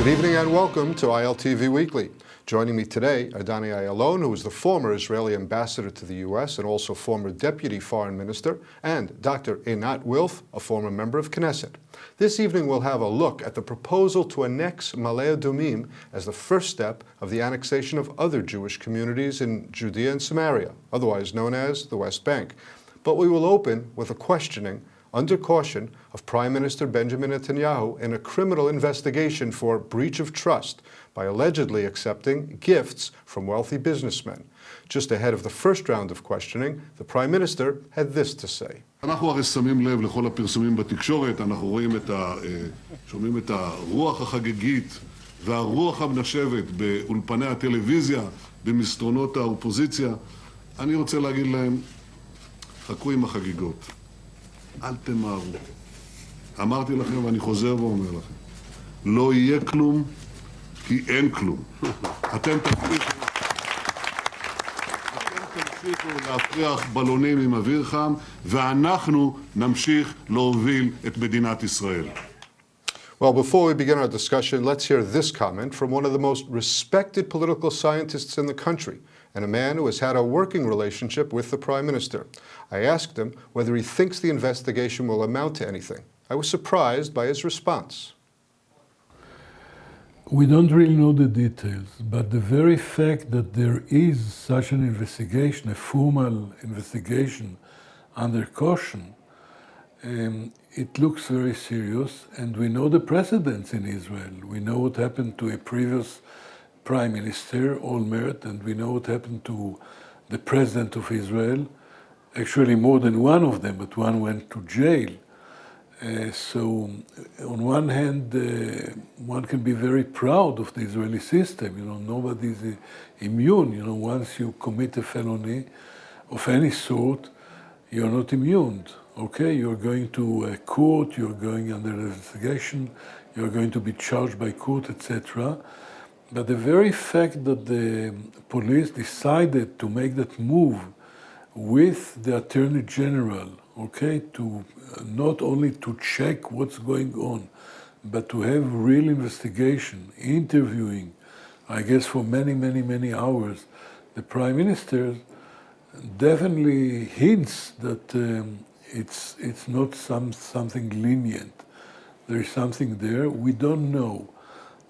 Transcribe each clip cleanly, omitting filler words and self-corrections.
Good evening and welcome to ILTV Weekly. Joining me today are Dani Ayalon, who is the former Israeli ambassador to the U.S. and also former deputy foreign minister, and Dr. Einat Wilf, a former member of Knesset. This evening we'll have a look at the proposal to annex Ma'ale Adumim as the first step of the annexation of other Jewish communities in Judea and Samaria, otherwise known as the West Bank. But we will open with a questioning under caution of Prime Minister Benjamin Netanyahu in a criminal investigation for breach of trust by allegedly accepting gifts from wealthy businessmen. Just ahead of the first round of questioning, the Prime Minister had this to say. אנחנו הרי שמים לב לכל הפרסומים בתקשורת, אנחנו שומעים את הרוח החגיגית והרוח המנשבת באולפני הטלוויזיה, במסדרונות האופוזיציה. אני רוצה להגיד להם, חכו עם החגיגות. אל תמהרו. אמרתי לכם ואני חוזר ואומר לכם, לא יהיה כלום כי אין כלום. אתם תמשיכו להפריח בלונים עם אוויר חם, ואנחנו נמשיך להוביל את מדינת ישראל. Well, before we begin our discussion, let's hear this comment from one of the most respected political scientists in the country, and a man who has had a working relationship with the Prime Minister. I asked him whether he thinks the investigation will amount to anything. I was surprised by his response. We don't really know the details, but the very fact that there is such an investigation, a formal investigation under caution, it looks very serious, and we know the precedents in Israel. We know what happened to a previous Prime Minister, Olmert, and we know what happened to the President of Israel. Actually, more than one of them, but one went to jail. So, on one hand, one can be very proud of the Israeli system. You know, nobody is immune. You know, once you commit a felony of any sort, you're not immune. Okay, you're going to a court, you're going under investigation, you're going to be charged by court, etc. But the very fact that the police decided to make that move with the Attorney General, okay, to not only to check what's going on, but to have real investigation, interviewing, I guess for many hours, the Prime Minister definitely hints that it's not something lenient. There is something there. We don't know,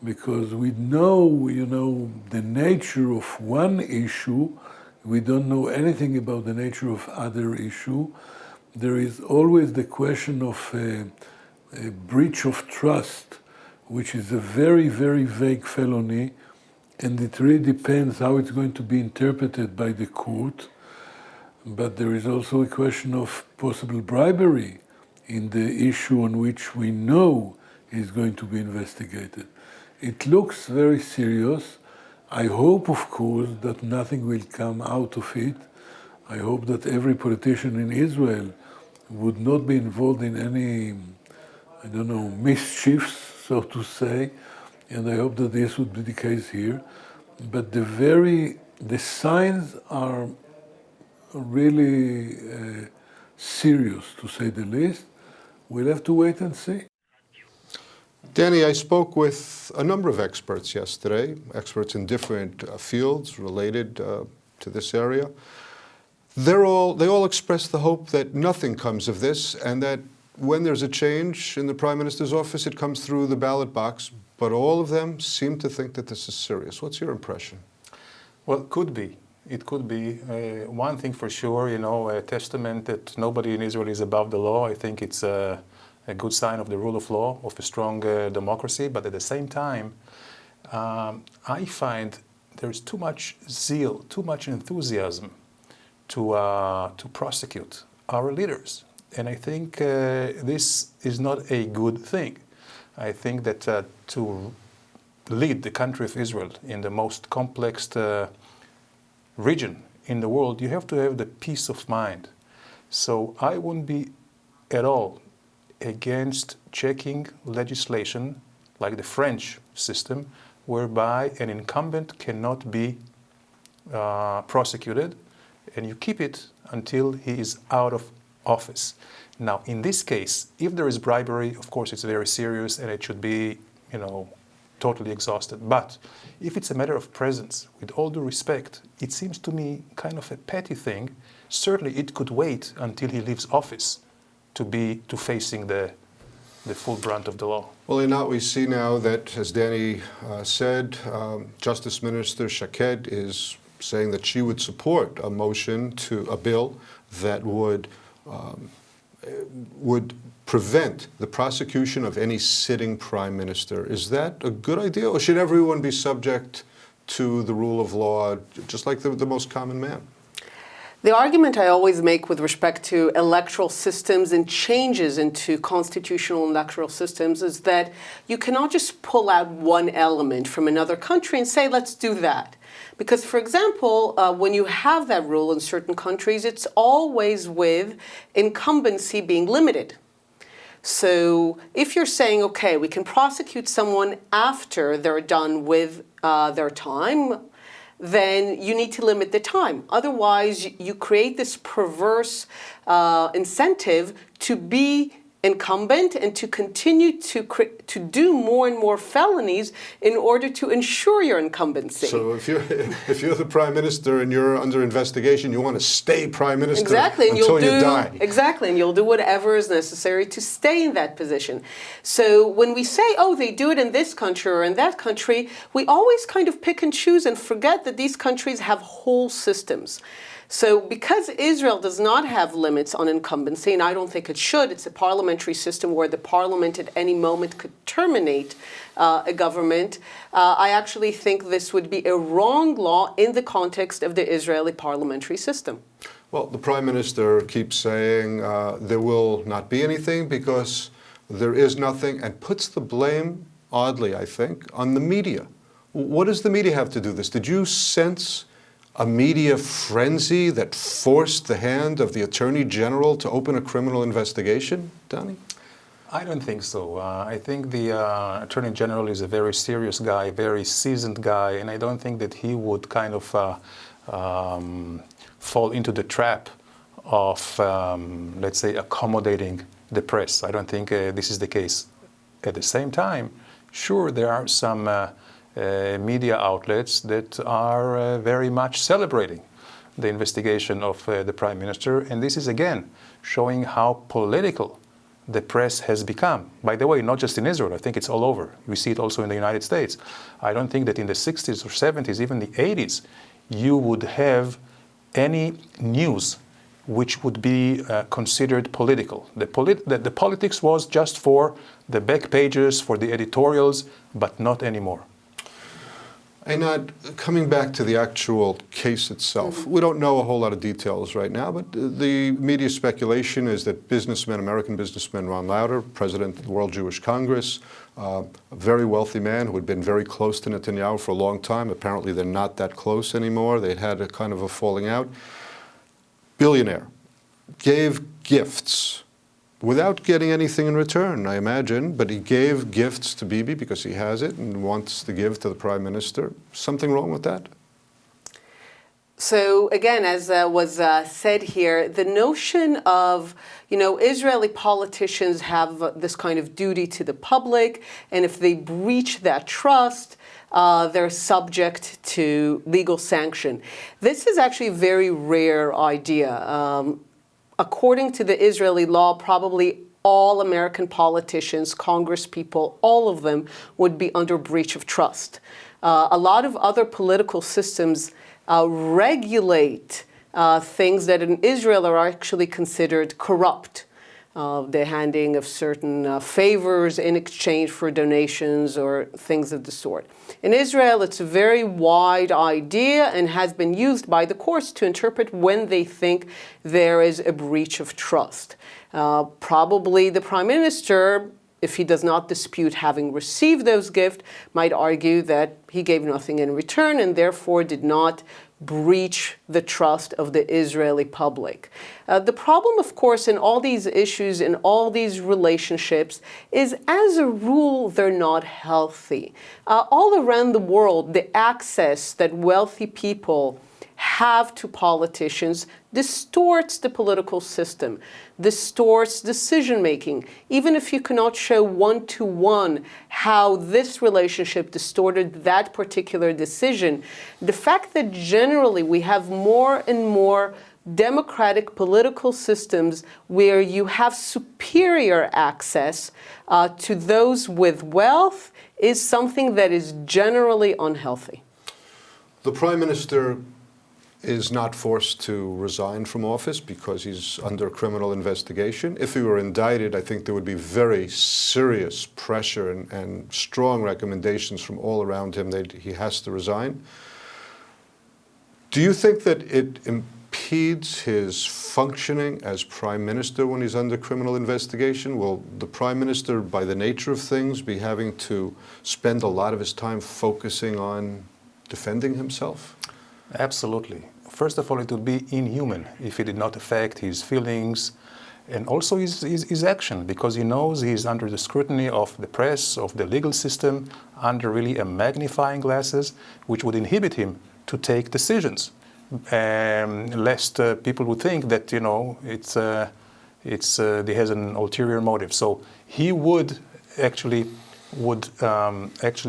because we know, you know, the nature of one issue. We don't know anything about the nature of other issue. There is always the question of a breach of trust, which is a very vague felony, and it really depends how it's going to be interpreted by the court. But there is also a question of possible bribery in the issue on which we know is going to be investigated. It looks very serious. I hope, of course, that nothing will come out of it. I hope that every politician in Israel would not be involved in any, I don't know, mischiefs, so to say, and I hope that this would be the case here. But the signs are really serious, to say the least. We'll have to wait and see. Dani, I spoke with a number of experts yesterday, experts in different fields related to this area. They all expressed the hope that nothing comes of this, and that when there's a change in the Prime Minister's office, it comes through the ballot box, but all of them seem to think that this is serious. What's your impression? Well, it could be. It could be. One thing for sure, you know, a testament that nobody in Israel is above the law. I think it's a good sign of the rule of law, of a strong democracy. But at the same time, I find there's too much zeal, too much enthusiasm to prosecute our leaders. And I think this is not a good thing. I think that to lead the country of Israel in the most complex region in the world, you have to have the peace of mind. So I wouldn't be at all against checking legislation like the French system, whereby an incumbent cannot be prosecuted, and you keep it until he is out of office. Now, in this case, if there is bribery, of course, it's very serious, and it should be, totally exhausted. But if it's a matter of presence, with all due respect, it seems to me kind of a petty thing. Certainly it could wait until he leaves office to facing the full brunt of the law. Well, in that we see now that, as Danny said, Justice Minister Shaked is saying that she would support a motion a bill that would prevent the prosecution of any sitting prime minister. Is that a good idea, or should everyone be subject to the rule of law, just like the most common man? The argument I always make with respect to electoral systems and changes into constitutional electoral systems is that you cannot just pull out one element from another country and say, let's do that. Because, for example, when you have that rule in certain countries, it's always with incumbency being limited. So if you're saying, okay, we can prosecute someone after they're done with their time, then you need to limit the time. Otherwise, you create this perverse incentive to be incumbent and to continue to do more and more felonies in order to ensure your incumbency. So if you're the prime minister and you're under investigation, you want to stay prime minister exactly, and until you die. Exactly, and you'll do whatever is necessary to stay in that position. So when we say, oh, they do it in this country or in that country, we always kind of pick and choose and forget that these countries have whole systems. So because Israel does not have limits on incumbency, and I don't think it should, it's a parliamentary system where the parliament at any moment could terminate a government, I actually think this would be a wrong law in the context of the Israeli parliamentary system. Well, the prime minister keeps saying there will not be anything because there is nothing, and puts the blame, oddly I think, on the media. What does the media have to do this? Did you sense a media frenzy that forced the hand of the Attorney General to open a criminal investigation, Donnie? I don't think so. I think the Attorney General is a very serious guy, very seasoned guy, and I don't think that he would kind of fall into the trap of, let's say, accommodating the press. I don't think this is the case. At the same time, sure, there are some media outlets that are very much celebrating the investigation of the Prime Minister, and this is again showing how political the press has become. By the way, not just in Israel, I think it's all over. We see it also in the United States. I don't think that in the 60s or 70s, even the 80s, you would have any news which would be considered political. The politics was just for the back pages, for the editorials, but not anymore. Einat, coming back to the actual case itself, we don't know a whole lot of details right now, but the media speculation is that American businessman Ron Lauder, president of the World Jewish Congress, a very wealthy man who had been very close to Netanyahu for a long time. Apparently they're not that close anymore. They'd had a kind of a falling out. Billionaire, gave gifts without getting anything in return, I imagine, but he gave gifts to Bibi because he has it and wants to give to the Prime Minister. Something wrong with that? So again, as was said here, the notion of, Israeli politicians have this kind of duty to the public, and if they breach that trust, they're subject to legal sanction. This is actually a very rare idea. According to the Israeli law, probably all American politicians, Congress people, all of them would be under breach of trust. A lot of other political systems regulate things that in Israel are actually considered corrupt. The handing of certain favors in exchange for donations or things of the sort. In Israel, it's a very wide idea and has been used by the courts to interpret when they think there is a breach of trust. Probably the Prime Minister, if he does not dispute having received those gifts, might argue that he gave nothing in return and therefore did not breach the trust of the Israeli public. The problem, of course, in all these issues, in all these relationships, is as a rule, they're not healthy. All around the world, the access that wealthy people have to politicians distorts the political system, distorts decision making. Even if you cannot show one-to-one how this relationship distorted that particular decision, the fact that generally we have more and more democratic political systems where you have superior access to those with wealth is something that is generally unhealthy. The Prime Minister is not forced to resign from office because he's under criminal investigation. If he were indicted, I think there would be very serious pressure and strong recommendations from all around him that he has to resign. Do you think that it impedes his functioning as Prime Minister when he's under criminal investigation? Will the Prime Minister, by the nature of things, be having to spend a lot of his time focusing on defending himself? Absolutely. First of all, it would be inhuman if it did not affect his feelings and also his action, because he knows he's under the scrutiny of the press, of the legal system, under really a magnifying glasses, which would inhibit him to take decisions. Lest people would think that he has an ulterior motive. So he would actually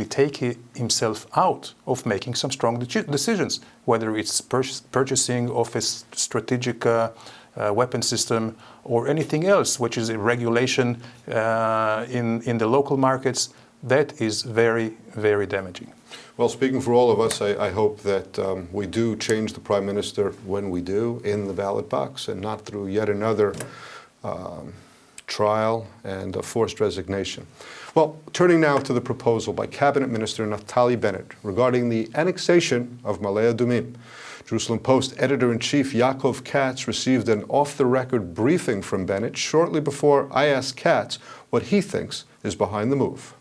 take himself out of making some strong decisions, whether it's purchasing of a strategic weapon system or anything else, which is a regulation in the local markets. That is very, very damaging. Well, speaking for all of us, I hope that we do change the Prime Minister when we do, in the ballot box, and not through yet another trial and a forced resignation. Well, turning now to the proposal by Cabinet Minister Naftali Bennett regarding the annexation of Ma'ale Adumim. Jerusalem Post editor-in-chief Yaakov Katz received an off-the-record briefing from Bennett shortly before I asked Katz what he thinks is behind the move.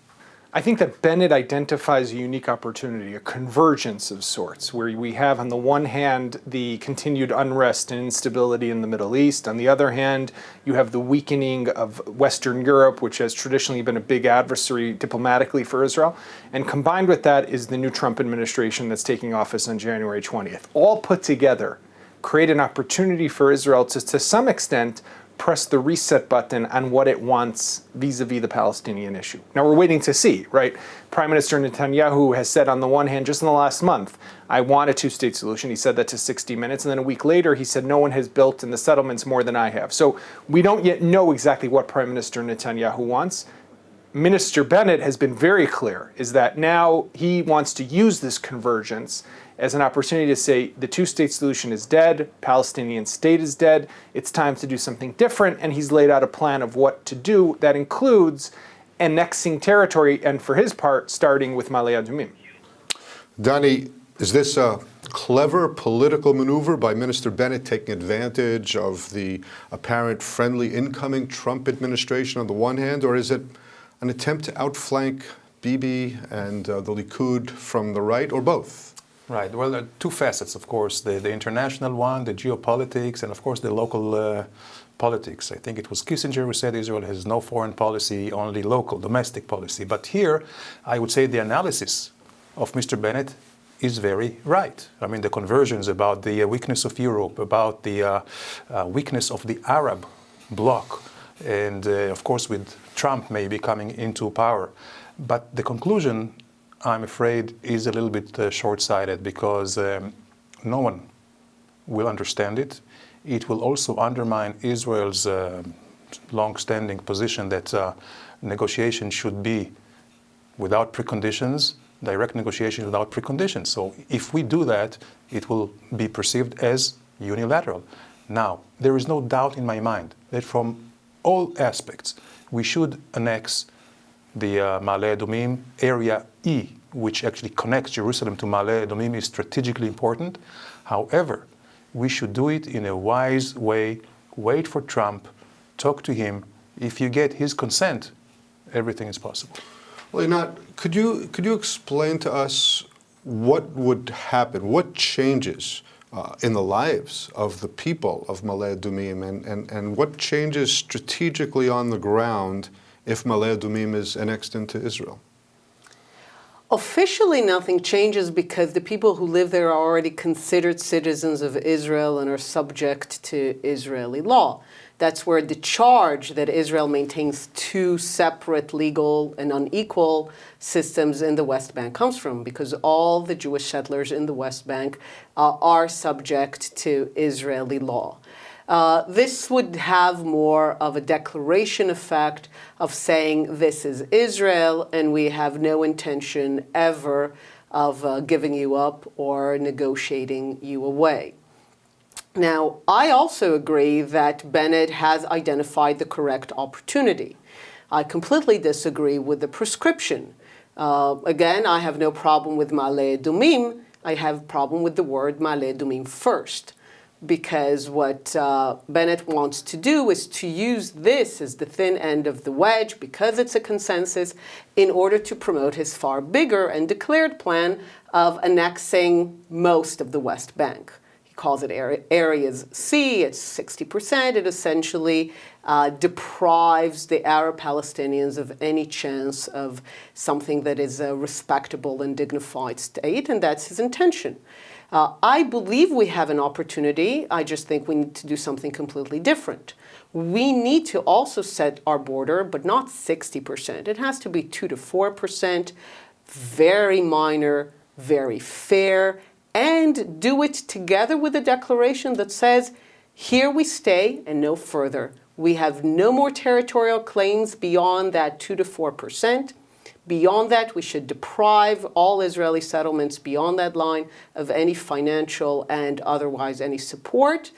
I think that Bennett identifies a unique opportunity, a convergence of sorts, where we have on the one hand the continued unrest and instability in the Middle East. On the other hand, you have the weakening of Western Europe, which has traditionally been a big adversary diplomatically for Israel. And combined with that is the new Trump administration that's taking office on January 20th. All put together create an opportunity for Israel to some extent, press the reset button on what it wants vis-a-vis the Palestinian issue. Now we're waiting to see, right? Prime Minister Netanyahu has said on the one hand, just in the last month, I want a two-state solution. He said that to 60 Minutes. And then a week later, he said no one has built in the settlements more than I have. So we don't yet know exactly what Prime Minister Netanyahu wants. Minister Bennett has been very clear, is that now he wants to use this convergence as an opportunity to say the two-state solution is dead, Palestinian state is dead, it's time to do something different, and he's laid out a plan of what to do that includes annexing territory, and for his part, starting with Ma'ale Adumim. Danny, is this a clever political maneuver by Minister Bennett taking advantage of the apparent friendly incoming Trump administration on the one hand, or is it an attempt to outflank Bibi and the Likud from the right, or both? Right. Well, there are two facets, of course, the international one, the geopolitics, and of course the local politics. I think it was Kissinger who said Israel has no foreign policy, only local, domestic policy. But here, I would say the analysis of Mr. Bennett is very right. I mean, the conversions about the weakness of Europe, about the weakness of the Arab bloc, and of course with Trump maybe coming into power. But the conclusion, I'm afraid, is a little bit short-sighted, because no one will understand it. It will also undermine Israel's long-standing position that negotiation should be without preconditions, direct negotiation without preconditions. So if we do that, it will be perceived as unilateral. Now, there is no doubt in my mind that from all aspects, we should annex the Ma'ale Adumim. Area E, which actually connects Jerusalem to Ma'ale Adumim, is strategically important. However, we should do it in a wise way, wait for Trump, talk to him. If you get his consent, everything is possible. Well, Einat, could you explain to us what would happen, what changes in the lives of the people of Ma'ale Adumim, and what changes strategically on the ground if Ma'ale Adumim is annexed into Israel? Officially, nothing changes because the people who live there are already considered citizens of Israel and are subject to Israeli law. That's where the charge that Israel maintains two separate legal and unequal systems in the West Bank comes from, because all the Jewish settlers in the West Bank are subject to Israeli law. This would have more of a declaration effect of saying this is Israel and we have no intention ever of giving you up or negotiating you away. Now, I also agree that Bennett has identified the correct opportunity. I completely disagree with the prescription. Again, I have no problem with Ma'ale Adumim. I have a problem with the word Ma'ale Adumim first, because what Bennett wants to do is to use this as the thin end of the wedge, because it's a consensus, in order to promote his far bigger and declared plan of annexing most of the West Bank. Calls it Areas C, it's 60%. It essentially deprives the Arab Palestinians of any chance of something that is a respectable and dignified state, and that's his intention. I believe we have an opportunity. I just think we need to do something completely different. We need to also set our border, but not 60%. It has to be 2 to 4%, very minor, very fair, and do it together with a declaration that says, here we stay and no further. We have no more territorial claims beyond that 2 to 4%. Beyond that, we should deprive all Israeli settlements beyond that line of any financial and otherwise any support.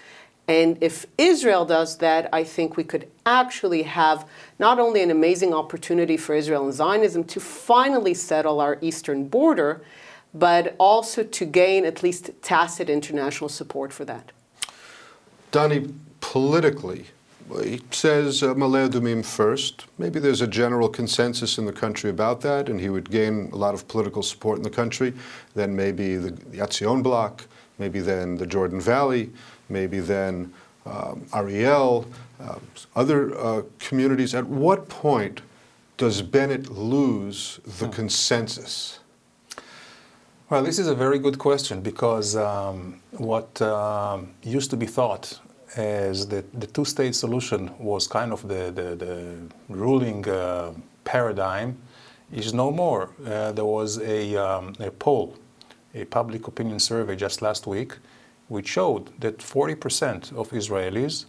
And if Israel does that, I think we could actually have not only an amazing opportunity for Israel and Zionism to finally settle our eastern border, but also to gain at least tacit international support for that. Dani, politically, he says Ma'ale Adumim first. Maybe there's a general consensus in the country about that, and he would gain a lot of political support in the country. Then maybe the Hatzion bloc, maybe then the Jordan Valley, maybe then Ariel, other communities. At what point does Bennett lose the consensus? Well, this is a very good question, because what used to be thought as the two-state solution was kind of the ruling paradigm is no more. There was a poll, a public opinion survey just last week, which showed that 40% of Israelis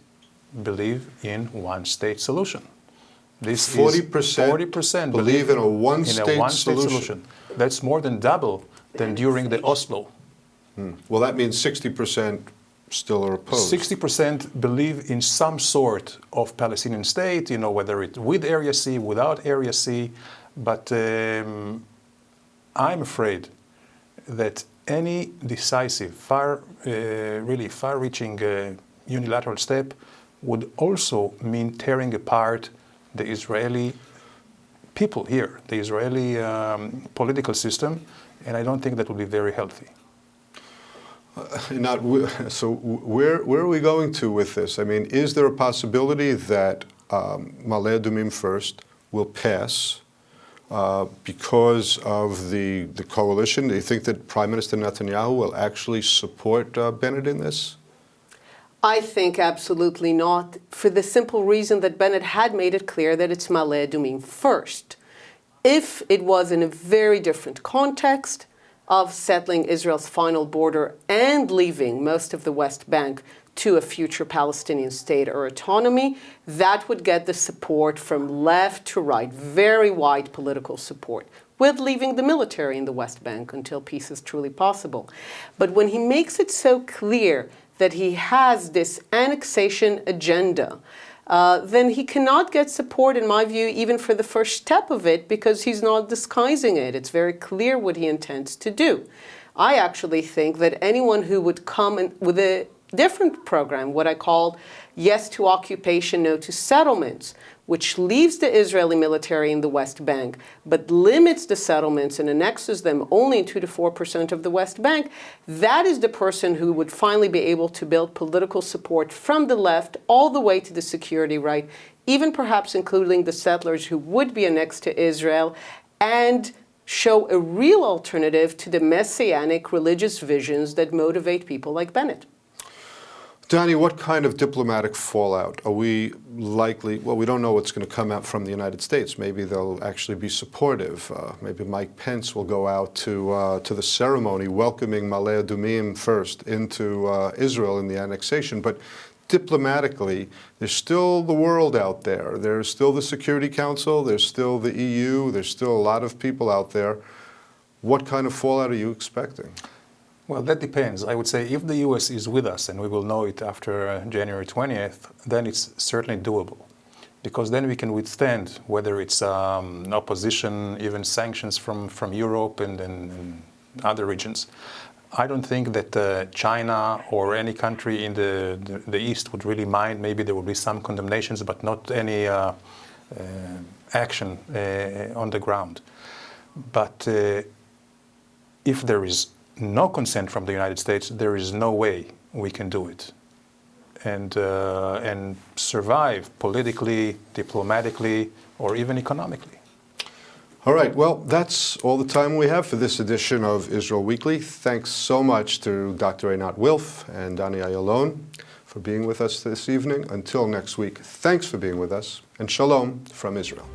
believe in one-state solution. This 40% believe in a one-state solution. That's more than double than during the Oslo. Well, that means 60% still are opposed. 60% believe in some sort of Palestinian state, whether it's with Area C, without Area C. But I'm afraid that any decisive, really far-reaching unilateral step would also mean tearing apart the Israeli people here, the Israeli political system, and I don't think that would be very healthy. So where are we going to with this? I mean, is there a possibility that Ma'ale Adumim first will pass because of the coalition? Do you think that Prime Minister Netanyahu will actually support Bennett in this? I think absolutely not, for the simple reason that Bennett had made it clear that it's Ma'ale Adumim first. If it was in a very different context of settling Israel's final border and leaving most of the West Bank to a future Palestinian state or autonomy, that would get the support from left to right, very wide political support, with leaving the military in the West Bank until peace is truly possible. But when he makes it so clear that he has this annexation agenda, then he cannot get support, in my view, even for the first step of it, because he's not disguising it. It's very clear what he intends to do. I actually think that anyone who would come in with a different program, what I call yes to occupation, no to settlements, which leaves the Israeli military in the West Bank, but limits the settlements and annexes them only in 2 to 4% of the West Bank, that is the person who would finally be able to build political support from the left all the way to the security right, even perhaps including the settlers who would be annexed to Israel, and show a real alternative to the messianic religious visions that motivate people like Bennett. Danny, what kind of diplomatic fallout are we likely? Well, we don't know what's going to come out from the United States. Maybe they'll actually be supportive. Maybe Mike Pence will go out to the ceremony welcoming Ma'ale Adumim first into Israel in the annexation. But diplomatically, there's still the world out there. There's still the Security Council. There's still the EU. There's still a lot of people out there. What kind of fallout are you expecting? Well, that depends. I would say if the U.S. is with us, and we will know it after January 20th, then it's certainly doable. Because then we can withstand whether it's opposition, even sanctions from Europe and other regions. I don't think that China or any country in the East would really mind. Maybe there will be some condemnations, but not any action on the ground. But if there is no consent from the United States, there is no way we can do it and survive politically, diplomatically, or even economically. All right, well, that's all the time we have for this edition of Israel Weekly. Thanks so much to Dr. Einat Wilf and Dani Ayalon for being with us this evening. Until next week, thanks for being with us, and shalom from Israel.